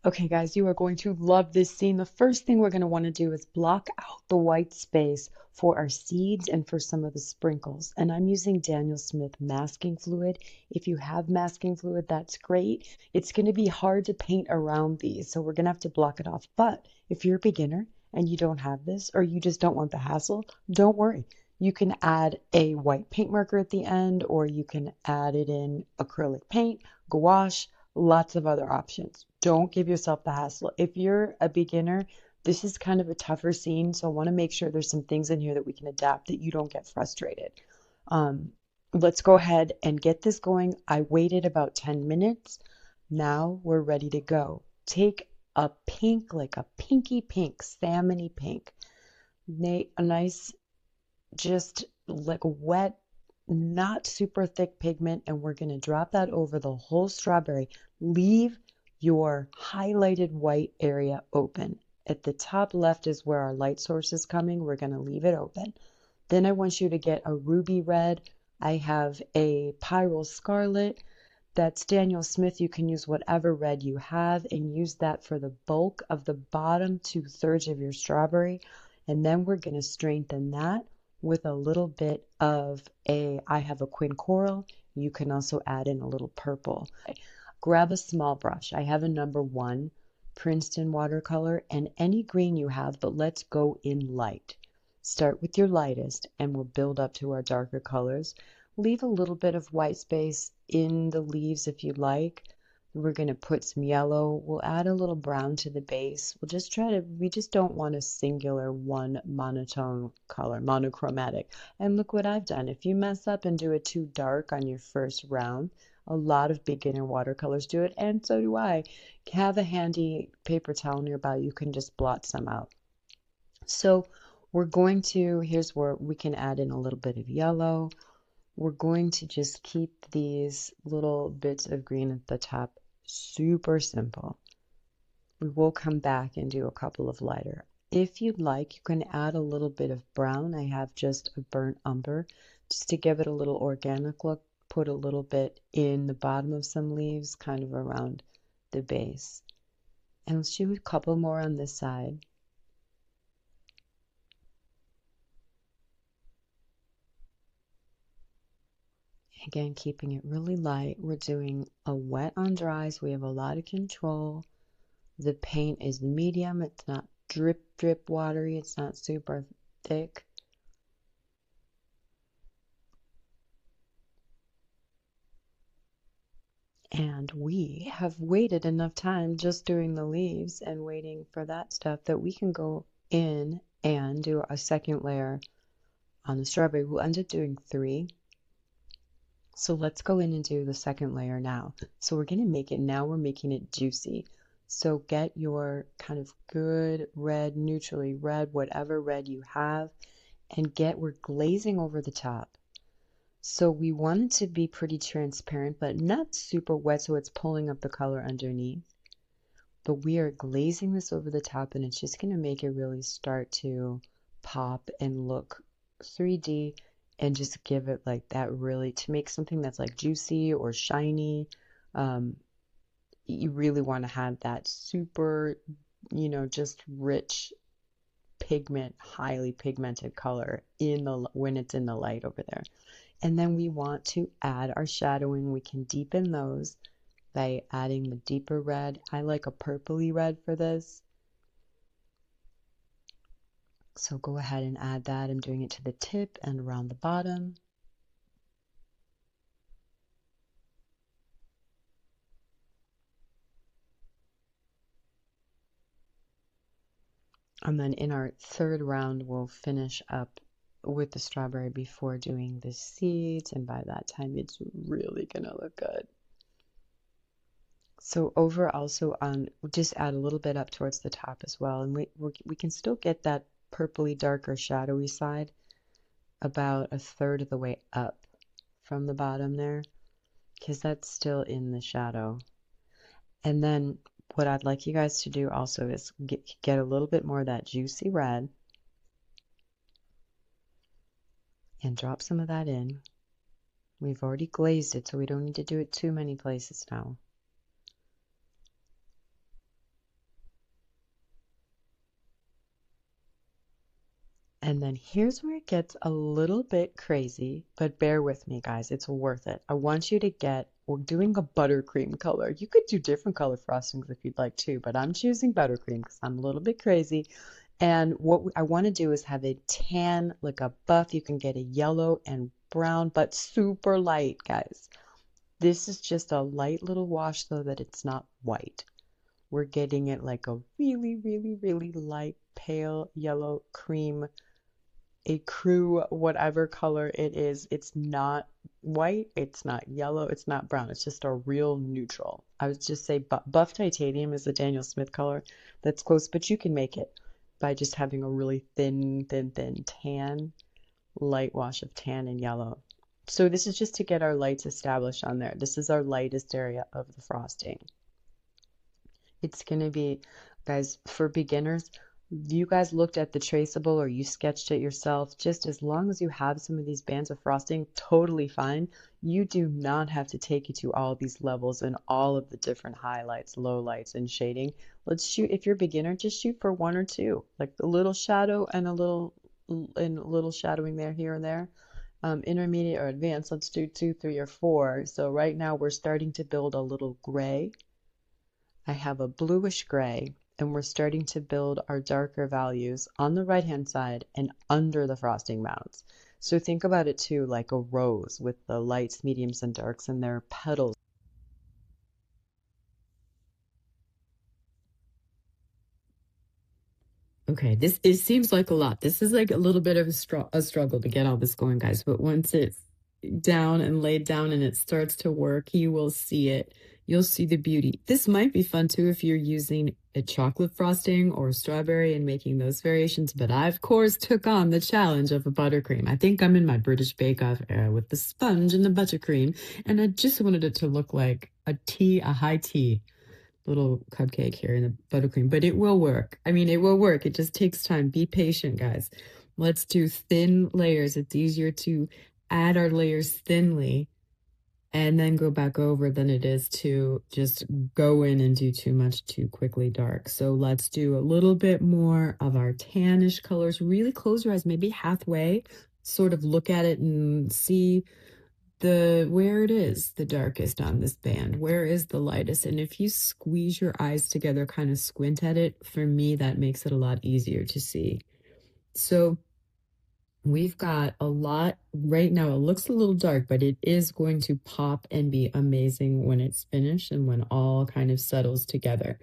Okay, guys, you are going to love this scene. The first thing we're going to want to do is block out the white space for our seeds and for some of the sprinkles. And I'm using Daniel Smith masking fluid. If you have masking fluid, that's great. It's going to be hard to paint around these, so we're going to have to block it off. But if you're a beginner and you don't have this, or you just don't want the hassle, don't worry. You can add a white paint marker at the end, or you can add it in acrylic paint, gouache, lots of other options. Don't give yourself the hassle. If you're a beginner, this is kind of a tougher scene, so I want to make sure there's some things in here that we can adapt that you don't get frustrated. Um, let's go ahead and get this going. I waited about 10 minutes. Now we're ready to go. Take a pink, like a pinky pink, salmony pink, a nice, just like wet, not super thick pigment, and we're going to drop that over the whole strawberry. Leave your highlighted white area open. At the top left is where our light source is coming. We're going to leave it open. Then I want you to get a ruby red. I have a pyrrole scarlet. That's Daniel Smith. You can use whatever red you have and use that for the bulk of the bottom 2/3 of your strawberry. And then we're going to strengthen that with a little bit of I have a quin coral. You can also add in a little purple. Grab a small brush. I have a number 1 Princeton watercolor and any green you have, but let's go in light. Start with your lightest and we'll build up to our darker colors. Leave a little bit of white space in the leaves if you like. We're going to put some yellow. We'll add a little brown to the base. We just don't want a singular one monotone color, monochromatic. And look what I've done. If you mess up and do it too dark on your first round, a lot of beginner watercolors do it, and so do I. Have a handy paper towel nearby. You can just blot some out. So here's where we can add in a little bit of yellow. We're going to just keep these little bits of green at the top super simple. We will come back and do a couple of lighter. If you'd like, you can add a little bit of brown. I have just a burnt umber just to give it a little organic look. Put a little bit in the bottom of some leaves, kind of around the base. And let's do a couple more on this side. Again, keeping it really light. We're doing a wet on dry, so we have a lot of control. The paint is medium. It's not drip, drip watery. It's not super thick. And we have waited enough time just doing the leaves and waiting for that stuff that we can go in and do a second layer on the strawberry. We'll end up doing 3. So let's go in and do the second layer now. So we're going to we're making it juicy. So get your kind of good red, neutrally red, whatever red you have, and we're glazing over the top. So we want it to be pretty transparent, but not super wet so it's pulling up the color underneath. But we are glazing this over the top and it's just going to make it really start to pop and look 3D and just give it like that really, to make something that's like juicy or shiny. You really want to have that super, just rich pigment, highly pigmented color when it's in the light over there. And then we want to add our shadowing. We can deepen those by adding the deeper red. I like a purpley red for this. So go ahead and add that. I'm doing it to the tip and around the bottom. And then in our third round, we'll finish up with the strawberry before doing the seeds. And by that time, it's really going to look good. So over also just add a little bit up towards the top as well. And we can still get that purpley darker shadowy side about 1/3 of the way up from the bottom there, because that's still in the shadow. And then what I'd like you guys to do also is get a little bit more of that juicy red and drop some of that in. We've already glazed it, so we don't need to do it too many places now. And then here's where it gets a little bit crazy, but bear with me, guys. It's worth it. I want you to get, we're doing a buttercream color. You could do different color frostings if you'd like to, but I'm choosing buttercream because I'm a little bit crazy. And what I want to do is have a tan, like a buff. You can get a yellow and brown, but super light, guys. This is just a light little wash so that it's not white. We're getting it like a really, really, really light, pale yellow cream, a crew, whatever color it is. It's not white, it's not yellow, it's not brown. It's just a real neutral. I would just say buff titanium is the Daniel Smith color. That's close, but you can make it by just having a really thin, thin, thin tan, light wash of tan and yellow. So this is just to get our lights established on there. This is our lightest area of the frosting. It's going to be, guys, for beginners, you guys looked at the traceable or you sketched it yourself, just as long as you have some of these bands of frosting, totally fine. You do not have to take it to all these levels and all of the different highlights, lowlights, and shading. Let's shoot, if you're a beginner, just shoot for one or two, like a little shadow and a little shadowing there, here and there. Intermediate or advanced, let's do 2, 3, or 4. So right now we're starting to build a little gray. I have a bluish gray, and we're starting to build our darker values on the right-hand side and under the frosting mounds. So think about it too like a rose with the lights, mediums, and darks and their petals. Okay, this it seems like a lot. This is like a little bit of a struggle to get all this going, guys. But once it's down and laid down and it starts to work, you will see it. You'll see the beauty. This might be fun too if you're using a chocolate frosting or strawberry and making those variations. But I, of course, took on the challenge of a buttercream. I think I'm in my British Bake Off era with the sponge and the buttercream, and I just wanted it to look like a high tea little cupcake here in the buttercream, but it will work. I mean, it will work. It just takes time. Be patient, guys. Let's do thin layers. It's easier to add our layers thinly and then go back over than it is to just go in and do too much too quickly dark. So let's do a little bit more of our tannish colors. Really close your eyes, maybe halfway, sort of look at it and see where it is the darkest on this band, where is the lightest. And if you squeeze your eyes together, kind of squint at it, for me that makes it a lot easier to see. So we've got a lot right now. It looks a little dark, but it is going to pop and be amazing when it's finished and when all kind of settles together.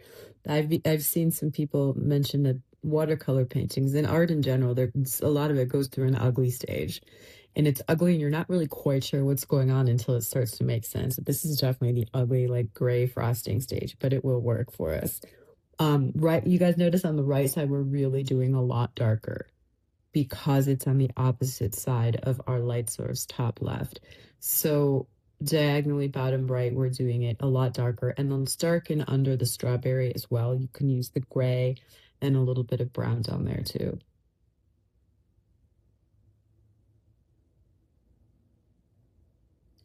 I've seen some people mention that watercolor paintings and art in general, there's a lot of it goes through an ugly stage, and it's ugly and you're not really quite sure what's going on until it starts to make sense. This is definitely the ugly, like gray frosting stage, but it will work for us. Right, you guys notice on the right side we're really doing a lot darker because it's on the opposite side of our light source, top left. So diagonally bottom right, we're doing it a lot darker. And then let's darken under the strawberry as well. You can use the gray and a little bit of brown down there too.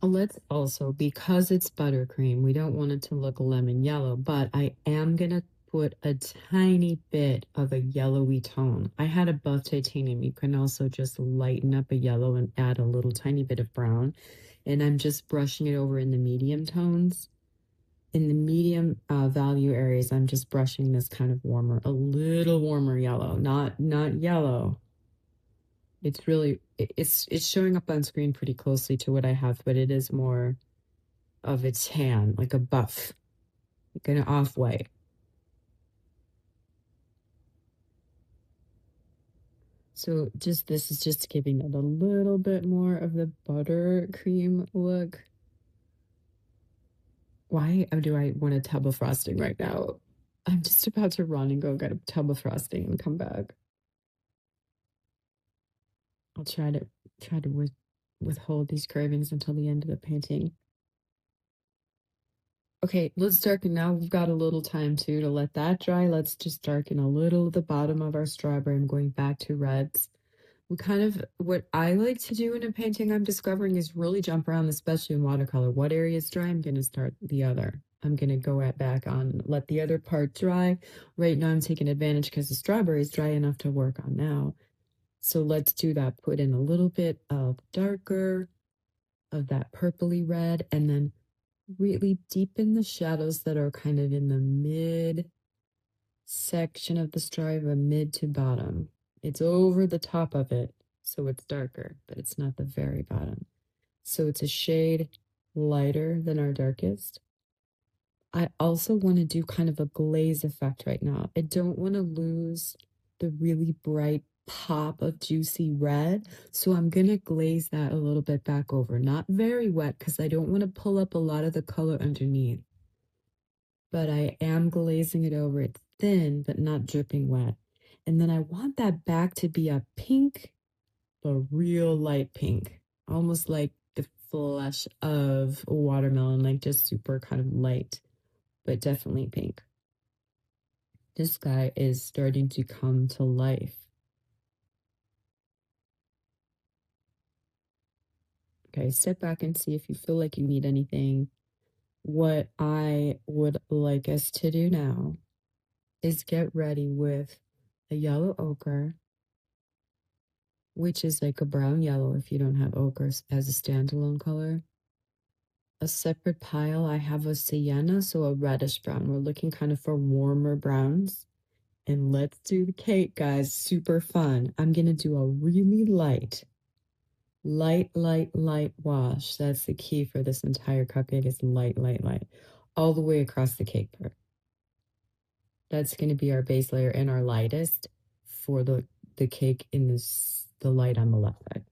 Let's also, because it's buttercream, we don't want it to look lemon yellow, but I am going to put a tiny bit of a yellowy tone. I had a buff titanium. You can also just lighten up a yellow and add a little tiny bit of brown. And I'm just brushing it over in the medium tones. In the medium value areas, I'm just brushing this kind of warmer, a little warmer yellow, not yellow. It's really, it's showing up on screen pretty closely to what I have, but it is more of a tan, like a buff, like an off-white. So this is just giving it a little bit more of the buttercream look. Why do I want a tub of frosting right now? I'm just about to run and go get a tub of frosting and come back. I'll try to withhold these cravings until the end of the painting. Okay, let's darken now. We've got a little time too to let that dry. Let's just darken a little the bottom of our strawberry. I'm going back to reds. What I like to do in a painting I'm discovering is really jump around, especially in watercolor. What area is dry, I'm going to start the other. I'm going to go back on, let the other part dry. Right now I'm taking advantage because the strawberry is dry enough to work on now. So let's do that. Put in a little bit of darker, of that purpley red, and then really deepen the shadows that are kind of in the mid section of the stripe, mid to bottom. It's over the top of it, so it's darker, but it's not the very bottom. So it's a shade lighter than our darkest. I also want to do kind of a glaze effect right now. I don't want to lose the really bright pop of juicy red. So I'm going to glaze that a little bit back over. Not very wet because I don't want to pull up a lot of the color underneath. But I am glazing it over. It's thin, but not dripping wet. And then I want that back to be a pink, a real light pink, almost like the flesh of a watermelon, like just super kind of light, but definitely pink. This guy is starting to come to life. Okay, sit back and see if you feel like you need anything. What I would like us to do now is get ready with a yellow ochre, which is like a brown yellow if you don't have ochre as a standalone color. A separate pile, I have a sienna, so a reddish brown. We're looking kind of for warmer browns. And let's do the cake, guys. Super fun. I'm going to do a really light wash. That's the key for this entire cupcake is light, all the way across the cake part. That's going to be our base layer and our lightest for the cake in the light on the left side.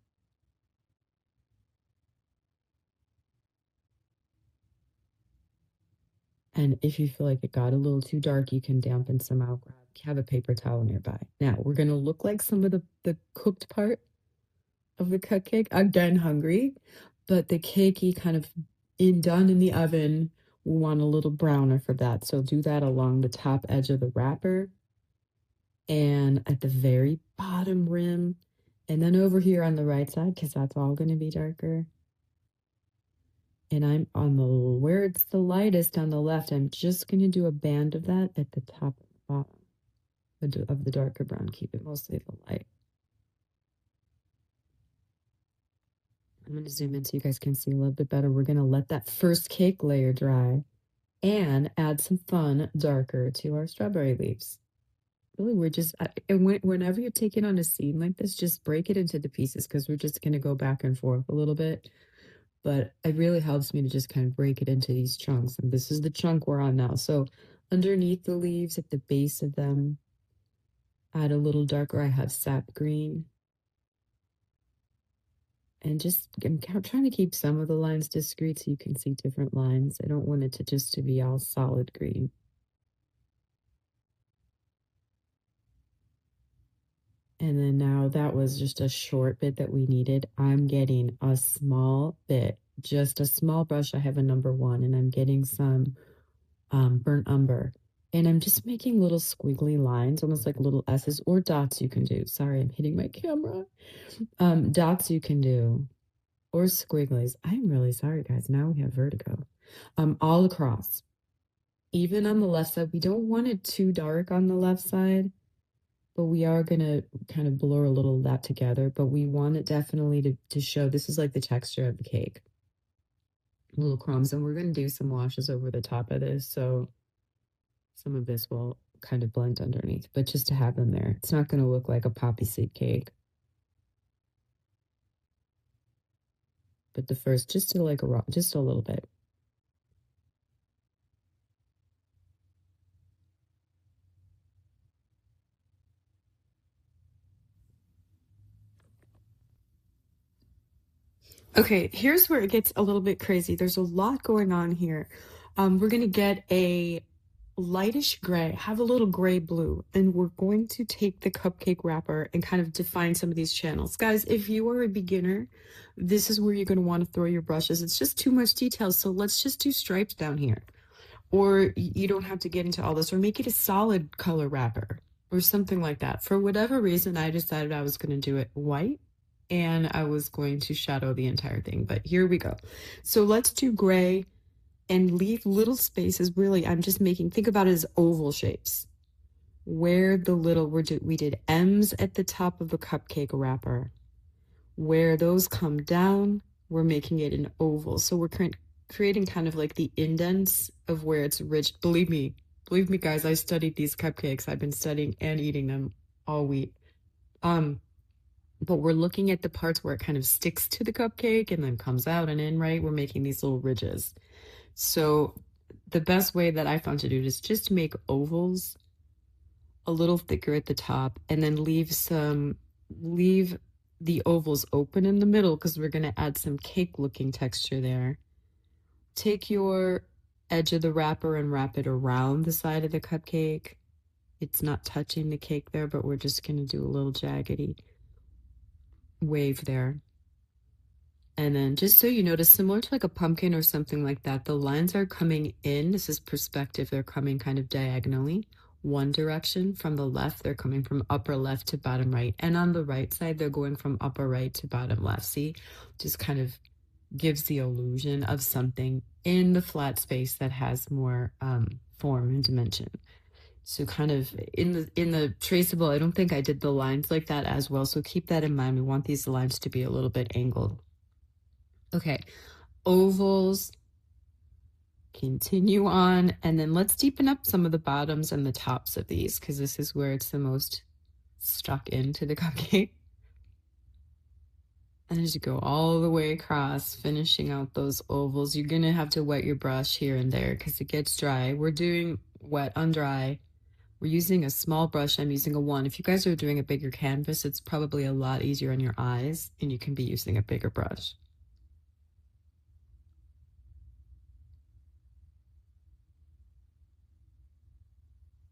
And if you feel like it got a little too dark, you can dampen some out. Have a paper towel nearby. Now we're going to look like some of the cooked part of the cupcake. Again, hungry, but the cakey kind of done in the oven. We want a little browner for that. So do that along the top edge of the wrapper and at the very bottom rim. And then over here on the right side, because that's all going to be darker. And I'm on where it's the lightest on the left, I'm just going to do a band of that at the top and bottom of the darker brown. Keep it mostly the light. I'm going to zoom in so you guys can see a little bit better. We're going to let that first cake layer dry and add some fun darker to our strawberry leaves. Really, we're just, whenever you're taking on a scene like this, just break it into the pieces because we're just going to go back and forth a little bit. But it really helps me to just kind of break it into these chunks. And this is the chunk we're on now. So underneath the leaves, at the base of them, add a little darker. I have sap green. And just, I'm trying to keep some of the lines discreet so you can see different lines. I don't want it to be all solid green. And then now that was just a short bit that we needed. I'm getting a small bit, just a small brush. I have a number 1 and I'm getting some burnt umber. And I'm just making little squiggly lines, almost like little S's or dots you can do. Sorry, I'm hitting my camera. Dots you can do, or squigglies. I'm really sorry, guys. Now we have vertigo. All across. Even on the left side, we don't want it too dark on the left side, but we are going to kind of blur a little of that together. But we want it definitely to show this is like the texture of the cake. Little crumbs. And we're going to do some washes over the top of this. So some of this will kind of blend underneath, but just to have them there. It's not going to look like a poppy seed cake. But the first, just a little bit. Okay, here's where it gets a little bit crazy. There's a lot going on here. We're going to get a lightish gray, have a little gray blue, and we're going to take the cupcake wrapper and kind of define some of these channels. Guys, if you are a beginner, this is where you're going to want to throw your brushes. It's just too much detail, so let's just do stripes down here. Or you don't have to get into all this, or make it a solid color wrapper or something like that. For whatever reason, I decided I was going to do it white and I was going to shadow the entire thing, but here we go. So let's do gray and leave little spaces. Really, I'm just think about it as oval shapes. where the little, we did M's at the top of the cupcake wrapper. Where those come down, we're making it an oval. So we're creating kind of like the indents of where it's rich. Believe me, guys, I studied these cupcakes. I've been studying and eating them all week. But we're looking at the parts where it kind of sticks to the cupcake and then comes out and in, right? We're making these little ridges. So the best way that I found to do it is just make ovals a little thicker at the top and then leave the ovals open in the middle because we're going to add some cake looking texture there. Take your edge of the wrapper and wrap it around the side of the cupcake. It's not touching the cake there, but we're just going to do a little jaggedy wave there. And then just so you notice, similar to like a pumpkin or something like that, the lines are coming in. This is perspective. They're coming kind of diagonally. One direction from the left, they're coming from upper left to bottom right. And on the right side, they're going from upper right to bottom left. See, just kind of gives the illusion of something in the flat space that has more form and dimension. So kind of in the traceable, I don't think I did the lines like that as well. So keep that in mind. We want these lines to be a little bit angled. Okay, ovals, continue on, and then let's deepen up some of the bottoms and the tops of these because this is where it's the most stuck into the cupcake. And as you go all the way across, finishing out those ovals, you're gonna have to wet your brush here and there because it gets dry. We're doing wet on dry. We're using a small brush. I'm using a 1. If you guys are doing a bigger canvas, it's probably a lot easier on your eyes and you can be using a bigger brush.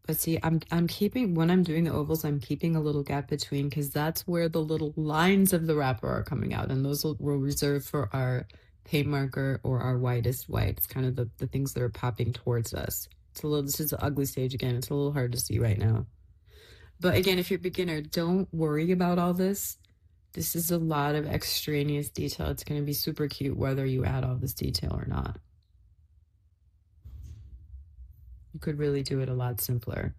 But see, I'm keeping, when I'm doing the ovals, I'm keeping a little gap between because that's where the little lines of the wrapper are coming out. And those we'll reserve for our paint marker or our whitest white. It's kind of the things that are popping towards us. This is an ugly stage again. It's a little hard to see right now. But again, if you're a beginner, don't worry about all this. This is a lot of extraneous detail. It's going to be super cute whether you add all this detail or not. You could really do it a lot simpler.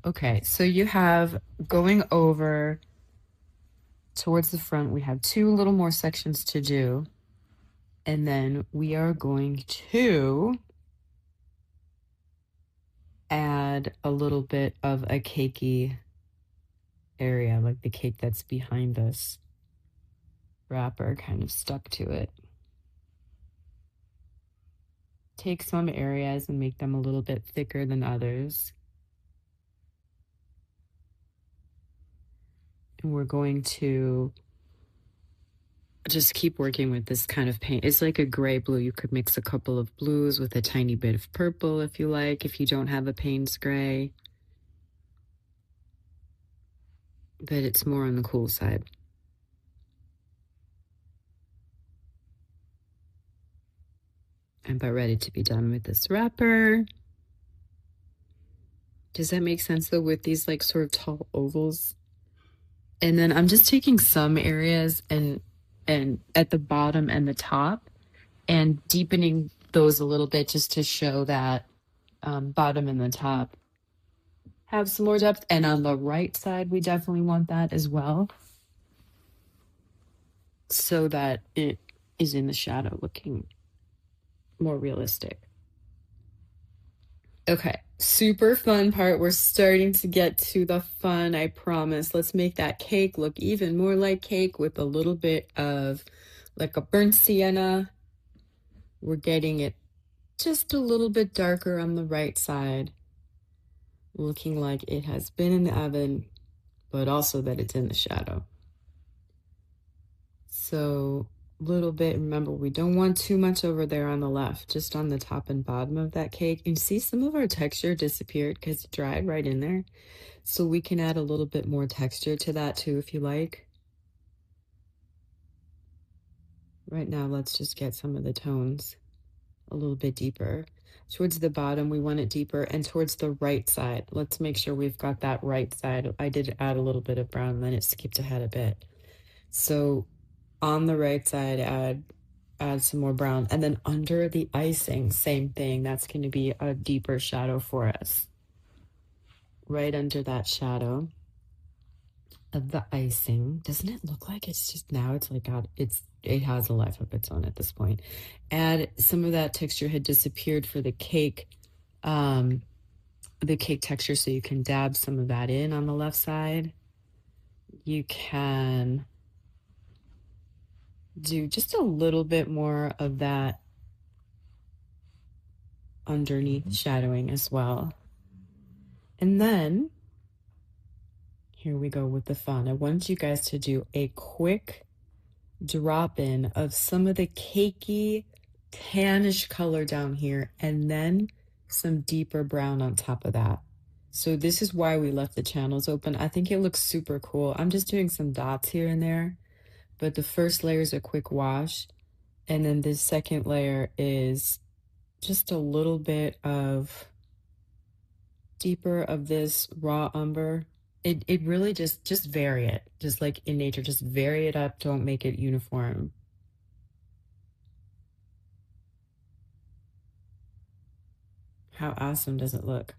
Okay, so you have going over towards the front, we have 2 little more sections to do. And then we are going to add a little bit of a cakey area, like the cake that's behind this wrapper kind of stuck to it. Take some areas and make them a little bit thicker than others. And we're going to just keep working with this kind of paint. It's like a gray blue. You could mix a couple of blues with a tiny bit of purple if you like, if you don't have a Payne's gray. But it's more on the cool side. I'm about ready to be done with this wrapper. Does that make sense though with these like sort of tall ovals? And then I'm just taking some areas and at the bottom and the top and deepening those a little bit just to show that bottom and the top have some more depth. And on the right side, we definitely want that as well so that it is in the shadow looking more realistic. Okay, super fun part. We're starting to get to the fun, I promise. Let's make that cake look even more like cake with a little bit of like a burnt sienna. We're getting it just a little bit darker on the right side, looking like it has been in the oven, but also that it's in the shadow. So little bit, remember, we don't want too much over there on the left, just on the top and bottom of that cake. And see, some of our texture disappeared because it dried right in there. So we can add a little bit more texture to that too, if you like. Right now, let's just get some of the tones a little bit deeper. Towards the bottom, we want it deeper, and towards the right side, let's make sure we've got that right side. I did add a little bit of brown, then it skipped ahead a bit. So on the right side, add add some more brown. And then under the icing, same thing. That's going to be a deeper shadow for us. Right under that shadow of the icing. Doesn't it look like it's just now it's like got it has a life of its own at this point. Add some of that texture had disappeared for the cake texture, so you can dab some of that in on the left side. You can do just a little bit more of that underneath shadowing as well. And then here we go with the fun. I want you guys to do a quick drop in of some of the cakey tannish color down here, and then some deeper brown on top of that. So this is why we left the channels open. I think it looks super cool. I'm just doing some dots here and there, but the first layer is a quick wash, and then the second layer is just a little bit of deeper of this raw umber. It really just vary it, just like in nature, just vary it up. Don't make it uniform. How awesome does it look?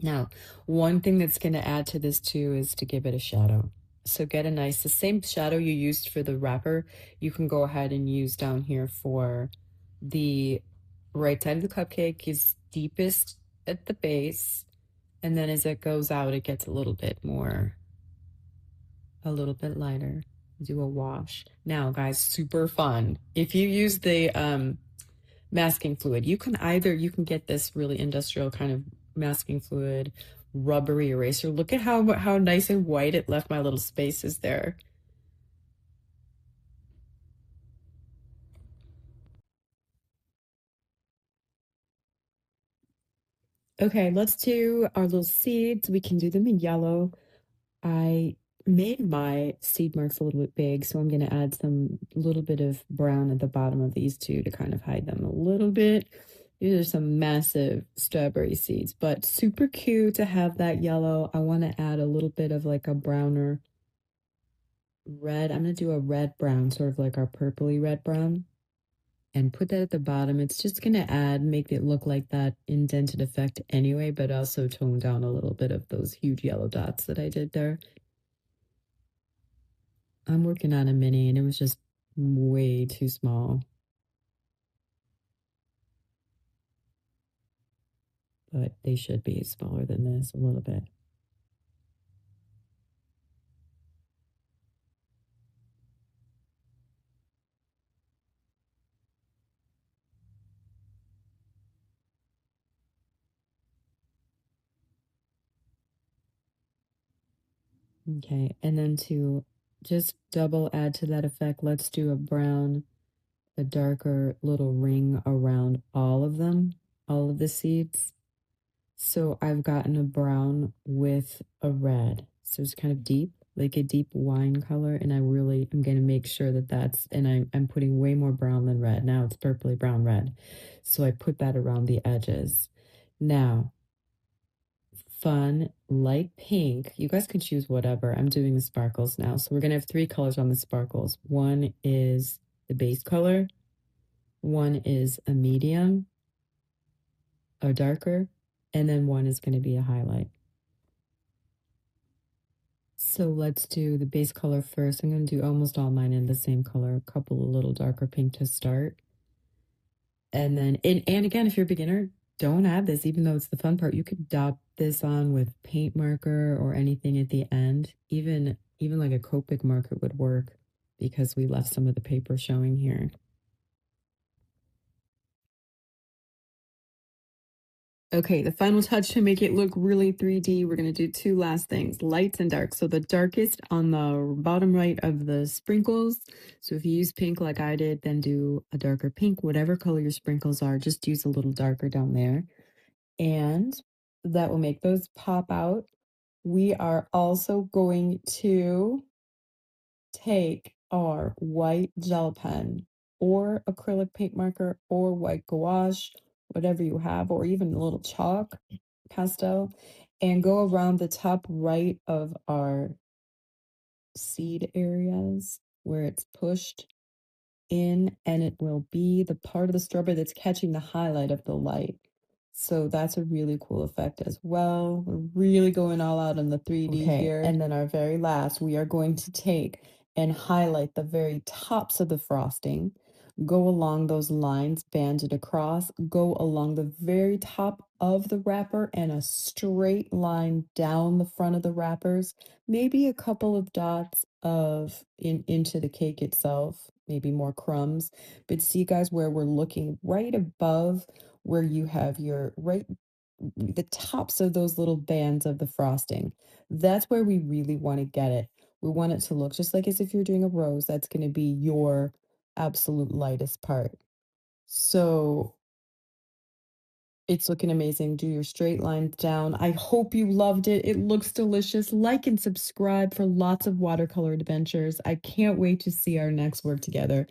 Now, one thing that's going to add to this too is to give it a shadow. So get the same shadow you used for the wrapper, you can go ahead and use down here for the right side of the cupcake. Is deepest at the base, and then as it goes out, it gets a little bit lighter. Do a wash. Now, guys, super fun. If you use the masking fluid, you can get this really industrial kind of masking fluid, rubbery eraser. Look at how nice and white it left my little spaces there. Okay, let's do our little seeds. We can do them in yellow. I made my seed marks a little bit big, so I'm going to add some little bit of brown at the bottom of these two to kind of hide them a little bit. These are some massive strawberry seeds, but super cute to have that yellow. I want to add a little bit of like a browner red. I'm going to do a red brown, sort of like our purpley red brown, and put that at the bottom. It's just going to make it look like that indented effect anyway, but also tone down a little bit of those huge yellow dots that I did there. I'm working on a mini and it was just way too small. But they should be smaller than this a little bit. Okay, and then to just double add to that effect, let's do a brown, a darker little ring around all of them, all of the seeds. So I've gotten a brown with a red. So it's kind of deep, like a deep wine color. And I'm going to make sure that I'm putting way more brown than red. Now it's purpley brown red. So I put that around the edges. Now, fun light pink. You guys can choose whatever. I'm doing the sparkles now. So we're going to have 3 colors on the sparkles. One is the base color. One is a medium or darker. And then one is going to be a highlight. So let's do the base color first. I'm going to do almost all mine in the same color, a couple a little darker pink to start. And then, and again, if you're a beginner, don't add this, even though it's the fun part. You could dot this on with paint marker or anything at the end. Even like a Copic marker would work because we left some of the paper showing here. Okay, the final touch to make it look really 3D, we're going to do 2 last things, lights and darks. So the darkest on the bottom right of the sprinkles. So if you use pink like I did, then do a darker pink, whatever color your sprinkles are, just use a little darker down there. And that will make those pop out. We are also going to take our white gel pen or acrylic paint marker or white gouache, whatever you have, or even a little chalk pastel, and go around the top right of our seed areas where it's pushed in, and it will be the part of the strawberry that's catching the highlight of the light. So that's a really cool effect as well. We're really going all out on the 3D here. And then our very last, we are going to take and highlight the very tops of the frosting, go along those lines, band it across, go along the very top of the wrapper and a straight line down the front of the wrappers, maybe a couple of dots of into the cake itself, maybe more crumbs. But see guys where we're looking right above where you have your right the tops of those little bands of the frosting. That's where we really want to get it. We want it to look just like as if you're doing a rose. That's going to be your absolute lightest part. So it's looking amazing. Do your straight lines down. I hope you loved it. It looks delicious. Like and subscribe for lots of watercolor adventures. I can't wait to see our next work together.